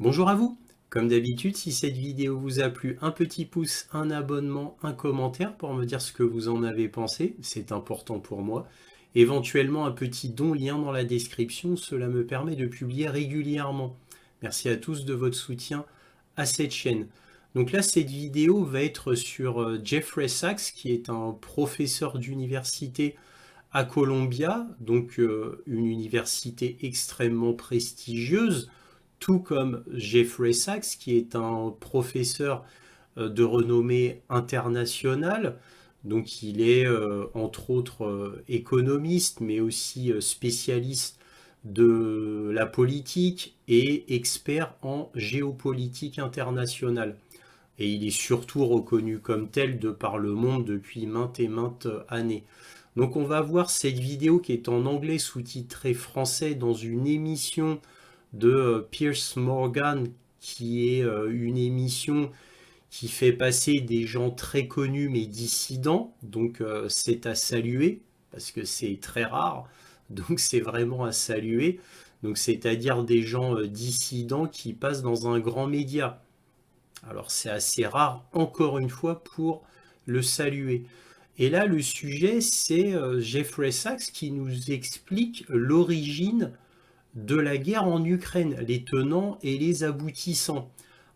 Bonjour à vous. Comme d'habitude, si cette vidéo vous a plu, un petit pouce, un abonnement, un commentaire pour me dire ce que vous en avez pensé, c'est important pour moi. Éventuellement un petit don, lien dans la description, cela me permet de publier régulièrement. Merci à tous de votre soutien à cette chaîne. Donc là, cette vidéo va être sur Jeffrey Sachs, qui est un professeur d'université à Columbia, donc une université extrêmement prestigieuse, tout comme Jeffrey Sachs, qui est un professeur de renommée internationale. Donc il est entre autres économiste, mais aussi spécialiste de la politique et expert en géopolitique internationale. Et il est surtout reconnu comme tel de par le monde depuis maintes et maintes années. Donc on va voir cette vidéo qui est en anglais sous-titrée français dans une émission de Pierce Morgan, qui est une émission qui fait passer des gens très connus mais dissidents. Donc c'est à saluer parce que c'est très rare. Donc c'est vraiment à saluer. Donc c'est-à-dire des gens dissidents qui passent dans un grand média. Alors c'est assez rare, encore une fois, pour le saluer. Et là, le sujet, c'est Jeffrey Sachs qui nous explique l'origine de la guerre en Ukraine, les tenants et les aboutissants.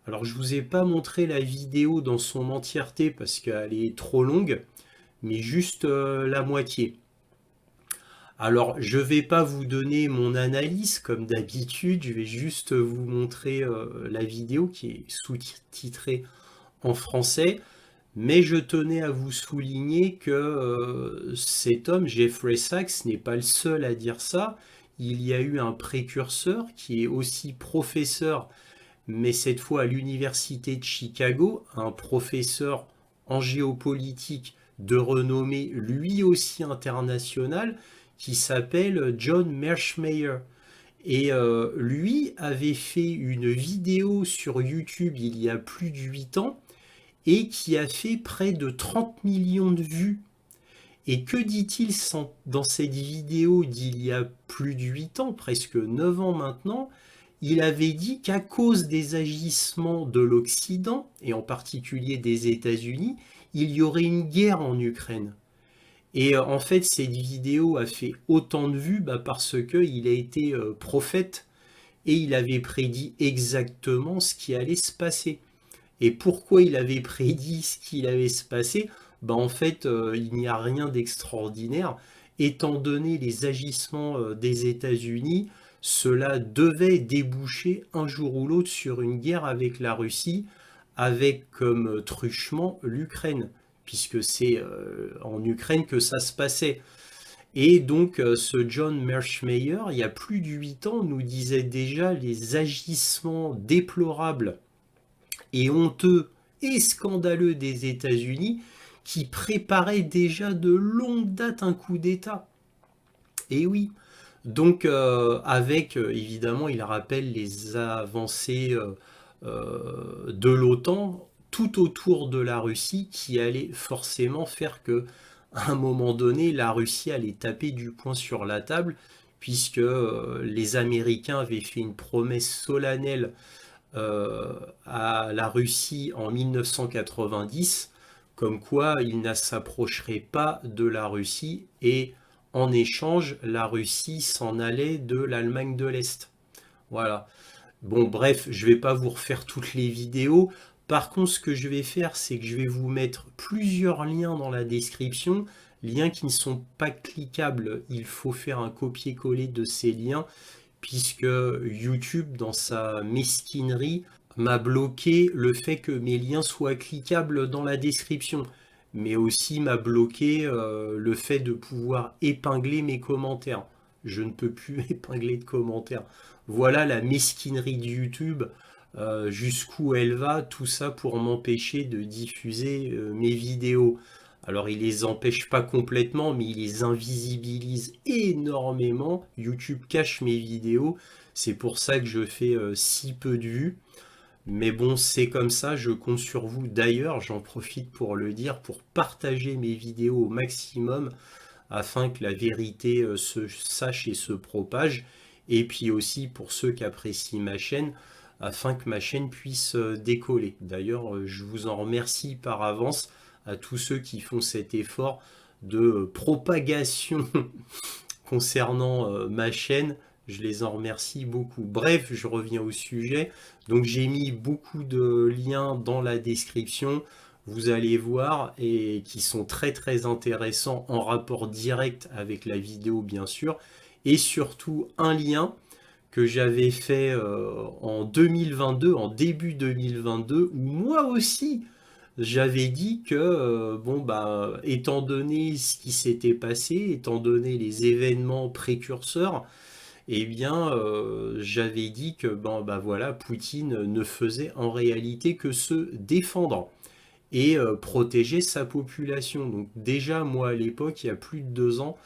Alors, je ne vous ai pas montré la vidéo dans son entièreté parce qu'elle est trop longue, mais juste la moitié. Alors, je ne vais pas vous donner mon analyse comme d'habitude, je vais juste vous montrer la vidéo qui est sous-titrée en français. Mais je tenais à vous souligner que cet homme, Jeffrey Sachs, n'est pas le seul à dire ça. Il y a eu un précurseur qui est aussi professeur, mais cette fois à l'université de Chicago, un professeur en géopolitique de renommée lui aussi internationale, qui s'appelle John Mearsheimer. Et lui avait fait une vidéo sur YouTube il y a plus de 8 ans, et qui a fait près de 30 millions de vues. Et que dit-il dans cette vidéo d'il y a plus de 8 ans, presque 9 ans maintenant? Il avait dit qu'à cause des agissements de l'Occident, et en particulier des États-Unis, il y aurait une guerre en Ukraine. Et en fait, cette vidéo a fait autant de vues parce qu'il a été prophète et il avait prédit exactement ce qui allait se passer. Et pourquoi il avait prédit ce qu'il allait se passer? En fait, il n'y a rien d'extraordinaire. Étant donné les agissements des États-Unis, cela devait déboucher un jour ou l'autre sur une guerre avec la Russie, avec comme truchement l'Ukraine, puisque c'est en Ukraine que ça se passait. Et donc, ce John Mearsheimer, il y a plus de 8 ans, nous disait déjà les agissements déplorables et honteux et scandaleux des États-Unis qui préparaient déjà de longue date un coup d'État. Et oui, donc avec évidemment, il rappelle les avancées de l'OTAN tout autour de la Russie qui allait forcément faire que à un moment donné, la Russie allait taper du poing sur la table puisque les Américains avaient fait une promesse solennelle à la Russie en 1990, comme quoi il ne s'approcherait pas de la Russie et en échange, la Russie s'en allait de l'Allemagne de l'Est. Voilà. Bon, bref, je ne vais pas vous refaire toutes les vidéos. Par contre, ce que je vais faire, c'est que je vais vous mettre plusieurs liens dans la description, liens qui ne sont pas cliquables. Il faut faire un copier-coller de ces liens puisque YouTube, dans sa mesquinerie, m'a bloqué le fait que mes liens soient cliquables dans la description, mais aussi m'a bloqué le fait de pouvoir épingler mes commentaires. Je ne peux plus épingler de commentaires. Voilà la mesquinerie de YouTube, jusqu'où elle va, tout ça pour m'empêcher de diffuser mes vidéos. Alors il les empêche pas complètement, mais il les invisibilise énormément. YouTube cache mes vidéos, c'est pour ça que je fais si peu de vues. Mais bon, c'est comme ça, je compte sur vous. D'ailleurs, j'en profite pour le dire, pour partager mes vidéos au maximum afin que la vérité se sache et se propage. Et puis aussi pour ceux qui apprécient ma chaîne, afin que ma chaîne puisse décoller. D'ailleurs, je vous en remercie par avance à tous ceux qui font cet effort de propagation concernant ma chaîne. Je les en remercie beaucoup. Bref, je reviens au sujet. Donc j'ai mis beaucoup de liens dans la description. Vous allez voir, et qui sont très très intéressants en rapport direct avec la vidéo bien sûr. Et surtout un lien que j'avais fait en 2022, en début 2022, où moi aussi j'avais dit que, bon, bah, étant donné ce qui s'était passé, étant donné les événements précurseurs, eh bien, j'avais dit que, bon, bah voilà, Poutine ne faisait en réalité que se défendre et protéger sa population. Donc déjà, moi, à l'époque, il y a plus de 2 ans,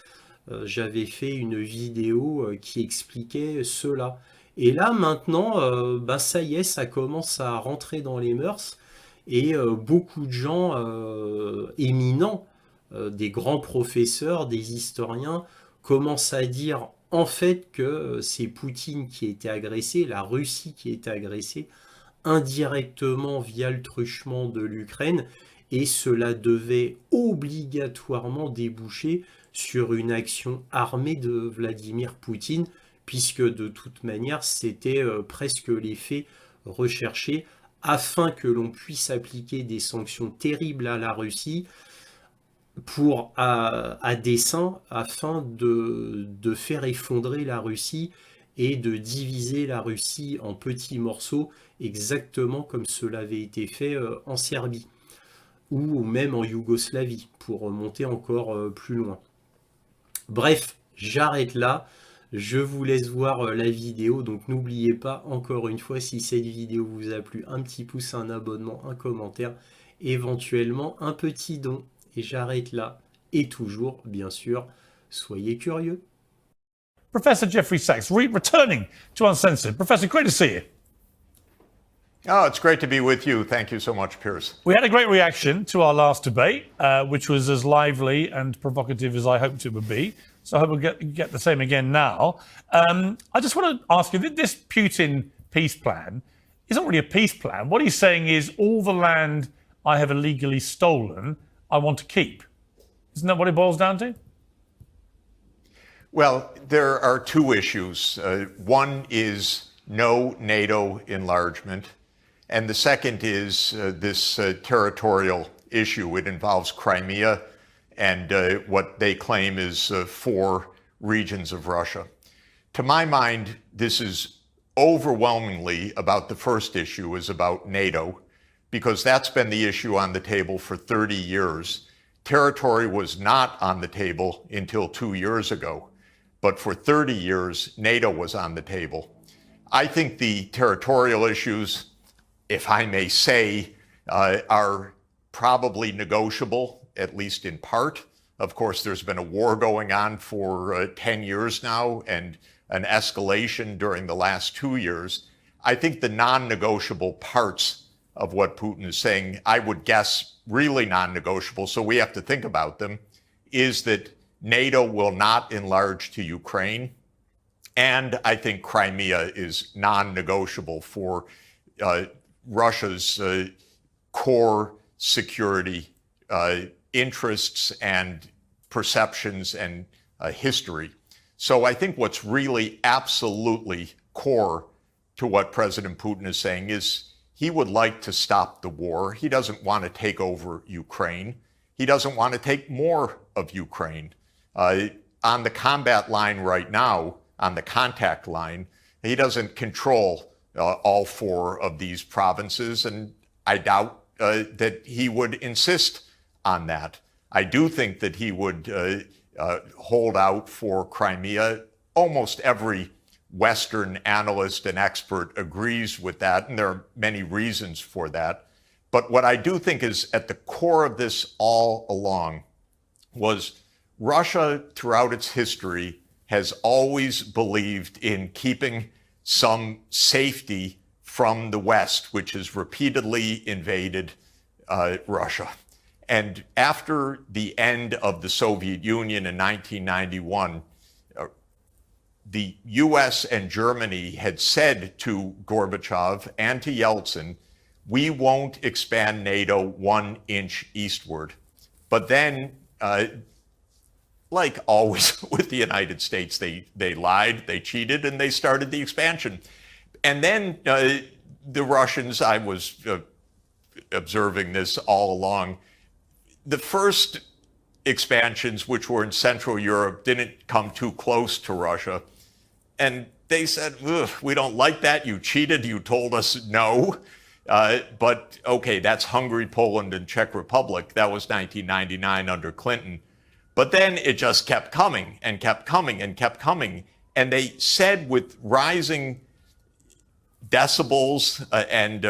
j'avais fait une vidéo qui expliquait cela. Et là, maintenant, bah, ça y est, ça commence à rentrer dans les mœurs. Et beaucoup de gens éminents, des grands professeurs, des historiens, commencent à dire en fait que c'est Poutine qui a été agressé, la Russie qui a été agressée, indirectement via le truchement de l'Ukraine, et cela devait obligatoirement déboucher sur une action armée de Vladimir Poutine, puisque de toute manière c'était presque l'effet recherché, afin que l'on puisse appliquer des sanctions terribles à la Russie pour à dessein, afin de faire effondrer la Russie et de diviser la Russie en petits morceaux, exactement comme cela avait été fait en Serbie ou même en Yougoslavie, pour remonter encore plus loin. Bref, j'arrête là. Je vous laisse voir la vidéo. Donc n'oubliez pas, encore une fois, si cette vidéo vous a plu, un petit pouce, un abonnement, un commentaire, éventuellement un petit don. Et j'arrête là. Et toujours, bien sûr, soyez curieux. Professor Jeffrey Sachs, returning to Uncensored. Professor, great to see you. Oh, it's great to be with you. Thank you so much, Piers. We had a great reaction to our last debate, which was as lively and provocative as I hoped it would be. So I hope we'll get the same again now. I just want to ask you, this Putin peace plan is not really a peace plan. What he's saying is all the land I have illegally stolen, I want to keep. Isn't that what it boils down to? Well, there are two issues. One is no NATO enlargement. And the second is this territorial issue. It involves Crimea and what they claim is 4 regions of Russia. To my mind, this is overwhelmingly about the first issue, is about NATO, because that's been the issue on the table for 30 years. Territory was not on the table until 2 years ago, but for 30 years, NATO was on the table. I think the territorial issues, if I may say, are probably negotiable, at least in part. Of course, there's been a war going on for 10 years now and an escalation during the last 2 years. I think the non-negotiable parts of what Putin is saying, I would guess really non-negotiable, so we have to think about them, is that NATO will not enlarge to Ukraine. And I think Crimea is non-negotiable for Russia's core security interests and perceptions and history. So I think what's really absolutely core to what President Putin is saying is he would like to stop the war. He doesn't want to take over Ukraine. He doesn't want to take more of Ukraine. On the combat line right now, on the contact line, he doesn't control all 4 of these provinces, and I doubt that he would insist on that. I do think that he would hold out for Crimea. Almost every Western analyst and expert agrees with that, and there are many reasons for that. But what I do think is at the core of this all along was Russia, throughout its history, has always believed in keeping some safety from the West, which has repeatedly invaded Russia. And after the end of the Soviet Union in 1991, the US and Germany had said to Gorbachev and to Yeltsin, we won't expand NATO 1 inch eastward. But then, like always with the United States, they lied, they cheated, and they started the expansion. And then the Russians, I was observing this all along, the first expansions, which were in Central Europe, didn't come too close to Russia. And they said, we don't like that. You cheated. You told us no. But okay, that's Hungary, Poland, and Czech Republic. That was 1999 under Clinton. But then it just kept coming and kept coming and kept coming. And they said with rising decibels and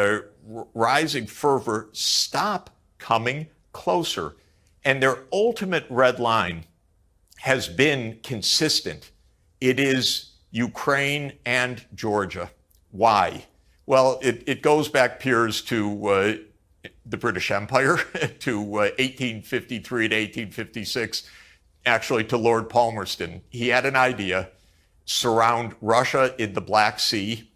rising fervor, stop coming closer. And their ultimate red line has been consistent. It is Ukraine and Georgia. Why? Well, it goes back, Piers, to the British Empire, to 1853 to 1856, actually to Lord Palmerston. He had an idea: surround Russia in the Black Sea,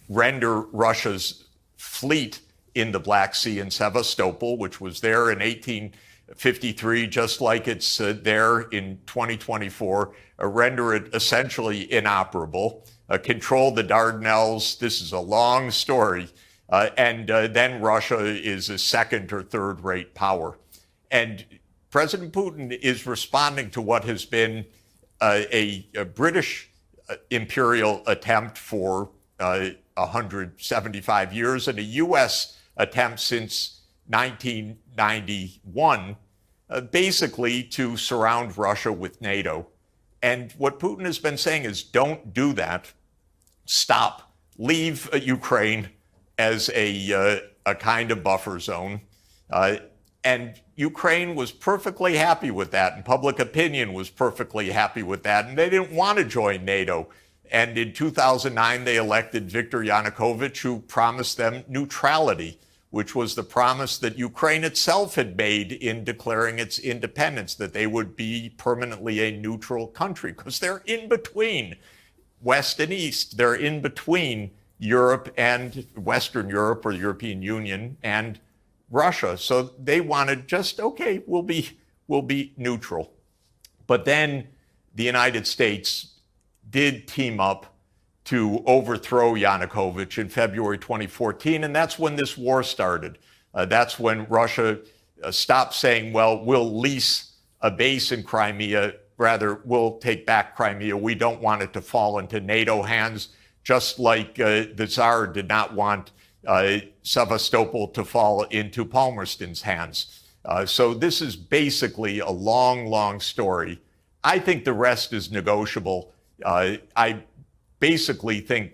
render Russia's fleet in the Black Sea in Sevastopol, which was there in 1853, just like it's there in 2024, render it essentially inoperable, control the Dardanelles. This is a long story. And then Russia is a second or third rate power. And President Putin is responding to what has been a British imperial attempt for 175 years and a U.S. attempt since 1991, basically to surround Russia with NATO. And what Putin has been saying is, don't do that. Stop. Leave Ukraine as a kind of buffer zone. And Ukraine was perfectly happy with that, and public opinion was perfectly happy with that, and they didn't want to join NATO. And in 2009, they elected Viktor Yanukovych, who promised them neutrality, which was the promise that Ukraine itself had made in declaring its independence, that they would be permanently a neutral country, because they're in between West and East. They're in between Europe and Western Europe, or the European Union, and Russia. So they wanted just, okay, we'll be neutral. But then the United States did team up to overthrow Yanukovych in February 2014, and that's when this war started. That's when Russia stopped saying, well, we'll lease a base in Crimea, rather, we'll take back Crimea. We don't want it to fall into NATO hands, just like the Tsar did not want Sevastopol to fall into Palmerston's hands. So this is basically a long, long story. I think the rest is negotiable. I basically think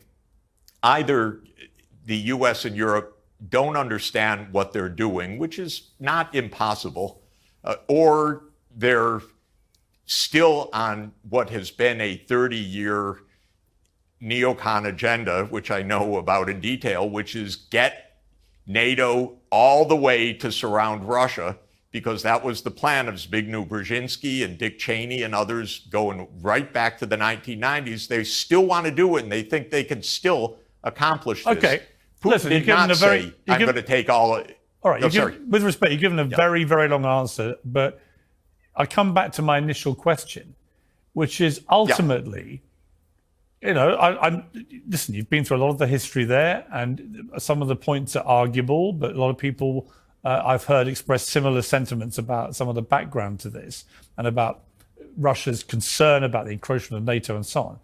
either the US and Europe don't understand what they're doing, which is not impossible, or they're still on what has been a 30-year neocon agenda, which I know about in detail, which is get NATO all the way to surround Russia, because that was the plan of Zbigniew Brzezinski and Dick Cheney and others going right back to the 1990s. They still want to do it, and they think they can still accomplish this. Okay. Putin Listen, did not say, I'm going to take all... All right, with respect, you've given a very, very long answer, but I come back to my initial question, which is ultimately... You know, listen, you've been through a lot of the history there, and some of the points are arguable, but a lot of people I've heard express similar sentiments about some of the background to this and about Russia's concern about the encroachment of NATO and so on.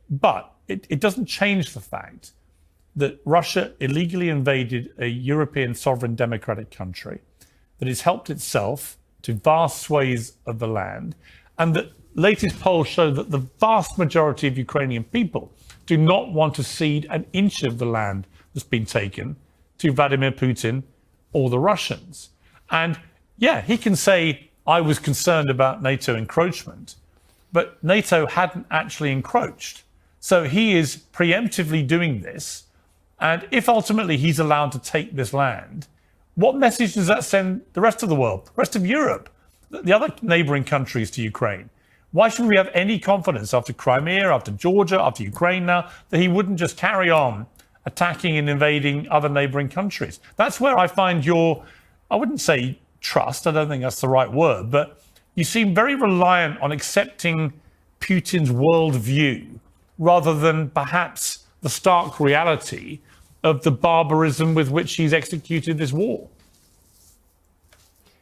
But it doesn't change the fact that Russia illegally invaded a European sovereign democratic country, that has helped itself to vast swathes of the land, and that latest polls show that the vast majority of Ukrainian people do not want to cede an inch of the land that's been taken to Vladimir Putin or the Russians. And yeah, he can say, I was concerned about NATO encroachment, but NATO hadn't actually encroached. So he is preemptively doing this. And if ultimately he's allowed to take this land, what message does that send the rest of the world, the rest of Europe, the other neighboring countries to Ukraine? Why should we have any confidence after Crimea, after Georgia, after Ukraine now, that he wouldn't just carry on attacking and invading other neighboring countries? That's where I find your, I wouldn't say trust, I don't think that's the right word, but you seem very reliant on accepting Putin's worldview rather than perhaps the stark reality of the barbarism with which he's executed this war.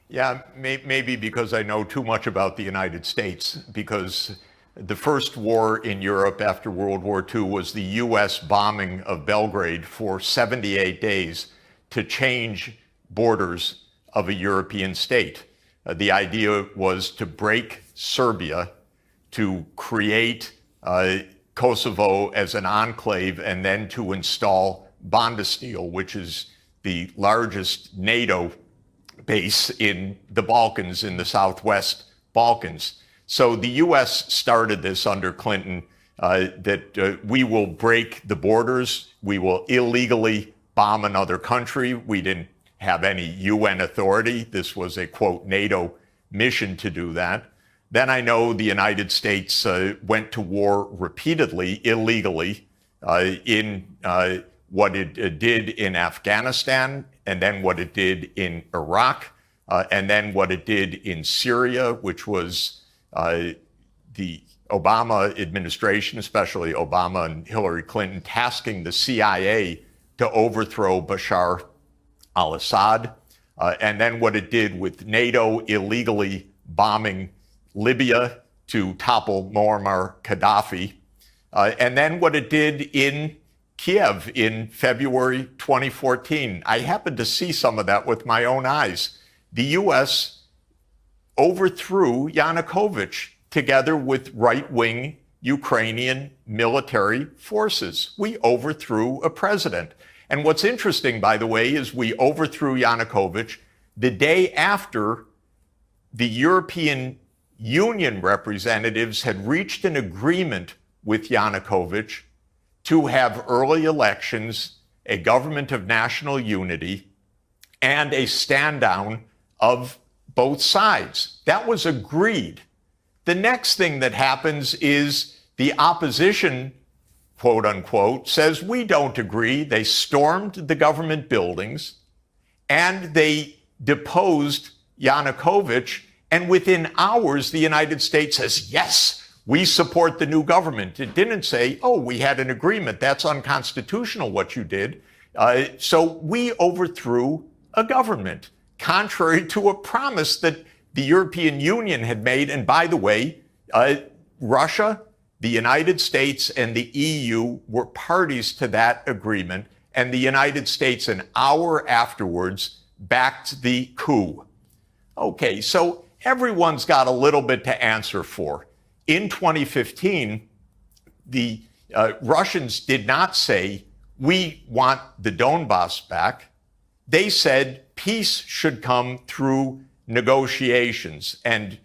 Yeah, maybe because I know too much about the United States, because the first war in Europe after World War II was the US bombing of Belgrade for 78 days to change borders of a European state. The idea was to break Serbia, to create Kosovo as an enclave, and then to install Bondesteel, which is the largest NATO base in the Balkans, in the Southwest Balkans. So the US started this under Clinton, that we will break the borders, we will illegally bomb another country. We didn't have any UN authority. This was a, quote, NATO mission to do that. Then I know the United States went to war repeatedly, illegally, in what it did in Afghanistan, and then what it did in Iraq, and then what it did in Syria, which was the Obama administration, especially Obama and Hillary Clinton, tasking the CIA to overthrow Bashar al-Assad, and then what it did with NATO illegally bombing Libya to topple Muammar Gaddafi, and then what it did in Kiev in February 2014. I happened to see some of that with my own eyes. The U.S. overthrew Yanukovych together with right-wing Ukrainian military forces. We overthrew a president. And what's interesting, by the way, is we overthrew Yanukovych the day after the European Union representatives had reached an agreement with Yanukovych to have early elections, a government of national unity, and a stand down of both sides. That was agreed. The next thing that happens is the opposition, quote unquote, says we don't agree. They stormed the government buildings and they deposed Yanukovych. And within hours, the United States says, yes, we support the new government. It didn't say, oh, we had an agreement. That's unconstitutional what you did. So we overthrew a government, contrary to a promise that the European Union had made. And by the way, Russia, the United States, and the EU were parties to that agreement. And the United States, an hour afterwards, backed the coup. Okay, so everyone's got a little bit to answer for. In 2015, the Russians did not say, we want the Donbass back. They said peace should come through negotiations, and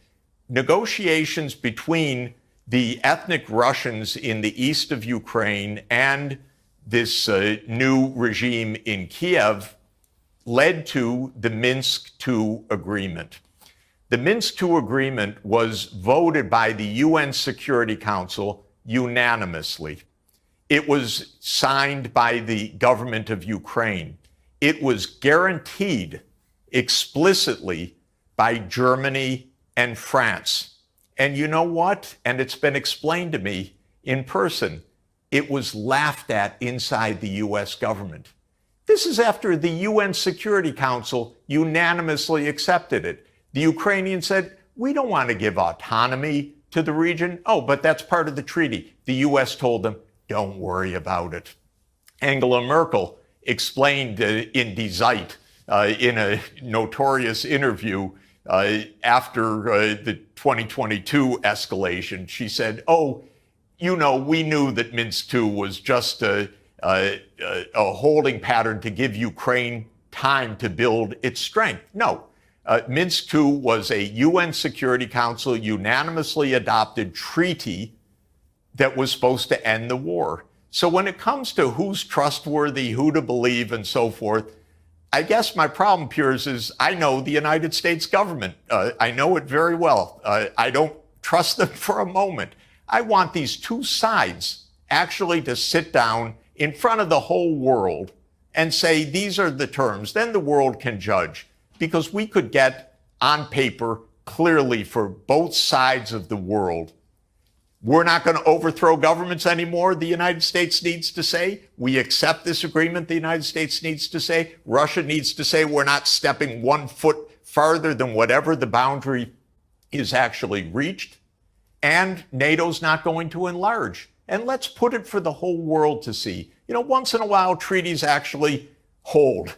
negotiations between the ethnic Russians in the east of Ukraine and this new regime in Kiev led to the Minsk II agreement. The Minsk II agreement was voted by the UN Security Council unanimously. It was signed by the government of Ukraine. It was guaranteed explicitly by Germany and France. And you know what? And it's been explained to me in person. It was laughed at inside the US government. This is after the UN Security Council unanimously accepted it. The Ukrainians said, we don't want to give autonomy to the region. Oh, but that's part of the treaty. The US told them, don't worry about it. Angela Merkel explained in Die Zeit, in a notorious interview after the 2022 escalation, she said, oh, you know, we knew that Minsk II was just a holding pattern to give Ukraine time to build its strength. No. Minsk II was a UN Security Council unanimously adopted treaty that was supposed to end the war. So when it comes to who's trustworthy, who to believe, and so forth, I guess my problem, Piers, is I know the United States government. I know it very well. I don't trust them for a moment. I want these two sides actually to sit down in front of the whole world and say, these are the terms. Then the world can judge, because we could get on paper clearly for both sides of the world. We're not going to overthrow governments anymore, the United States needs to say. We accept this agreement, the United States needs to say. Russia needs to say we're not stepping 1 foot farther than whatever the boundary is actually reached. And NATO's not going to enlarge. And let's put it for the whole world to see. You know, once in a while, treaties actually hold.